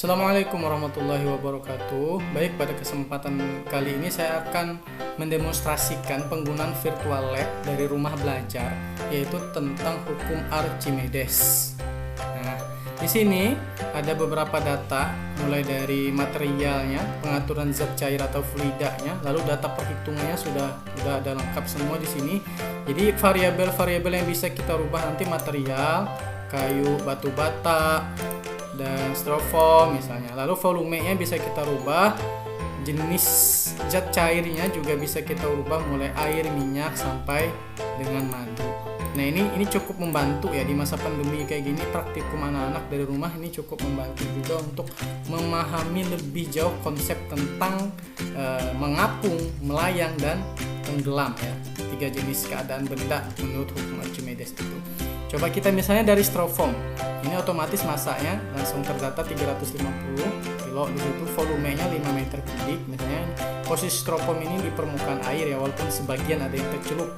Assalamualaikum warahmatullahi wabarakatuh. Baik, pada kesempatan kali ini saya akan mendemonstrasikan penggunaan virtual lab dari rumah belajar, yaitu tentang hukum Archimedes. Nah, di sini ada beberapa data, mulai dari materialnya, pengaturan zat cair atau fluidanya, lalu data perhitungannya sudah ada lengkap semua di sini. Jadi variabel-variabel yang bisa kita rubah nanti material, kayu, batu bata, dan styrofoam misalnya. Lalu volumenya bisa kita rubah, jenis zat cairnya juga bisa kita rubah mulai air, minyak sampai dengan madu. Nah, ini cukup membantu ya di masa pandemi kayak gini. Praktikum anak-anak dari rumah ini cukup membantu juga untuk memahami lebih jauh konsep tentang mengapung, melayang, dan tenggelam ya. 3 jenis keadaan benda menurut hukum Archimedes itu. Coba kita misalnya dari styrofoam. Ini otomatis masanya langsung terdata 350 kilo. Di situ volumenya 5 meter kubik. Misalnya posisi styrofoam ini di permukaan air ya, walaupun sebagian ada yang tercelup.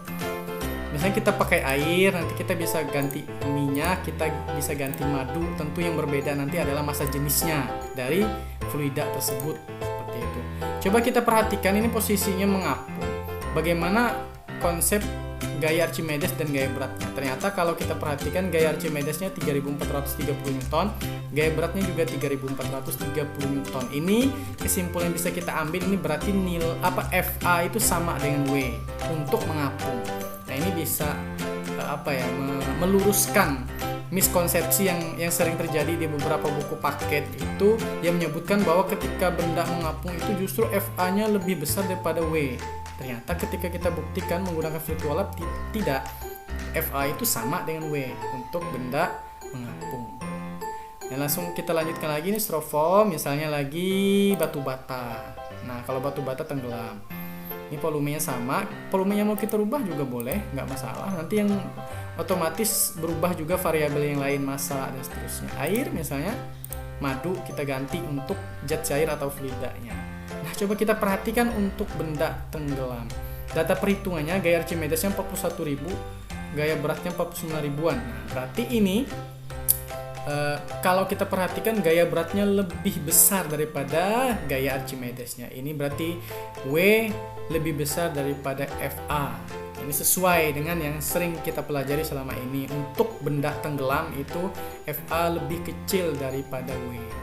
Misalnya kita pakai air, nanti kita bisa ganti minyak, kita bisa ganti madu. Tentu yang berbeda nanti adalah massa jenisnya dari fluida tersebut, seperti itu. Coba kita perhatikan ini posisinya mengapung. Bagaimana konsep gaya Archimedes dan gaya beratnya. Ternyata kalau kita perhatikan gaya Archimedesnya 3430 Newton, gaya beratnya juga 3430 Newton. Ini kesimpulan yang bisa kita ambil, ini berarti FA itu sama dengan W untuk mengapung. Nah, ini bisa meluruskan miskonsepsi yang sering terjadi di beberapa buku paket itu, yang menyebutkan bahwa ketika benda mengapung itu justru FA-nya lebih besar daripada W. Ternyata ketika kita buktikan menggunakan virtual lab, tidak. FA itu sama dengan W untuk benda mengapung. Dan langsung kita lanjutkan lagi nih, styrofoam misalnya lagi batu bata. Nah, kalau batu bata tenggelam, ini volumenya sama. Volumenya mau kita rubah juga boleh, nggak masalah. Nanti yang otomatis berubah juga variabel yang lain, massa dan seterusnya. Air misalnya, madu kita ganti untuk zat cair atau fluidanya. Nah, coba kita perhatikan untuk benda tenggelam. Data perhitungannya gaya Archimedesnya 41.000, gaya beratnya 49 ribuan. Nah, berarti ini kalau kita perhatikan gaya beratnya lebih besar daripada gaya Archimedesnya. Ini berarti W lebih besar daripada FA. Ini sesuai dengan yang sering kita pelajari selama ini. Untuk benda tenggelam itu FA lebih kecil daripada W.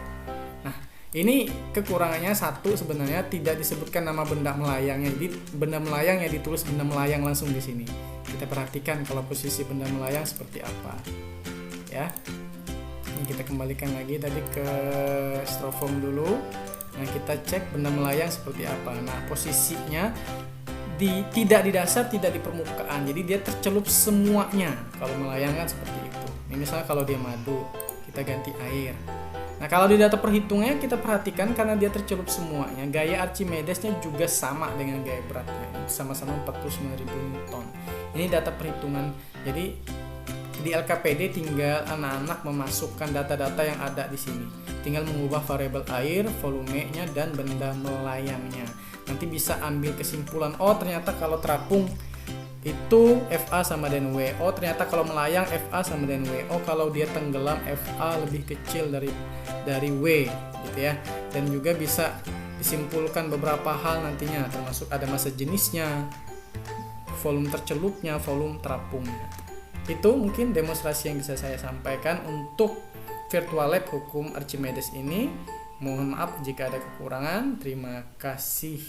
Ini kekurangannya satu, sebenarnya tidak disebutkan nama benda melayangnya. Jadi benda melayang ya ditulis benda melayang langsung di sini. Kita perhatikan kalau posisi benda melayang seperti apa. Ya. Ini kita kembalikan lagi tadi ke styrofoam dulu. Nah, kita cek benda melayang seperti apa. Nah, posisinya tidak di dasar, tidak di permukaan. Jadi dia tercelup semuanya. Kalau melayang kan seperti itu. Ini misalnya kalau dia madu, kita ganti air. Nah, kalau di data perhitungannya kita perhatikan karena dia tercelup semuanya, gaya Archimedesnya juga sama dengan gaya beratnya, sama-sama 49.000 Newton. Ini data perhitungan. Jadi di LKPD tinggal anak-anak memasukkan data-data yang ada di sini. Tinggal mengubah variabel air, volumenya, dan benda melayangnya. Nanti bisa ambil kesimpulan, oh ternyata kalau terapung itu FA sama dengan W. Oh, ternyata kalau melayang FA sama dengan W. Oh, kalau dia tenggelam FA lebih kecil dari W gitu ya. Dan juga bisa disimpulkan beberapa hal nantinya, termasuk ada massa jenisnya, volume tercelupnya, volume terapungnya. Itu mungkin demonstrasi yang bisa saya sampaikan untuk virtual lab hukum Archimedes ini. Mohon maaf jika ada kekurangan. Terima kasih.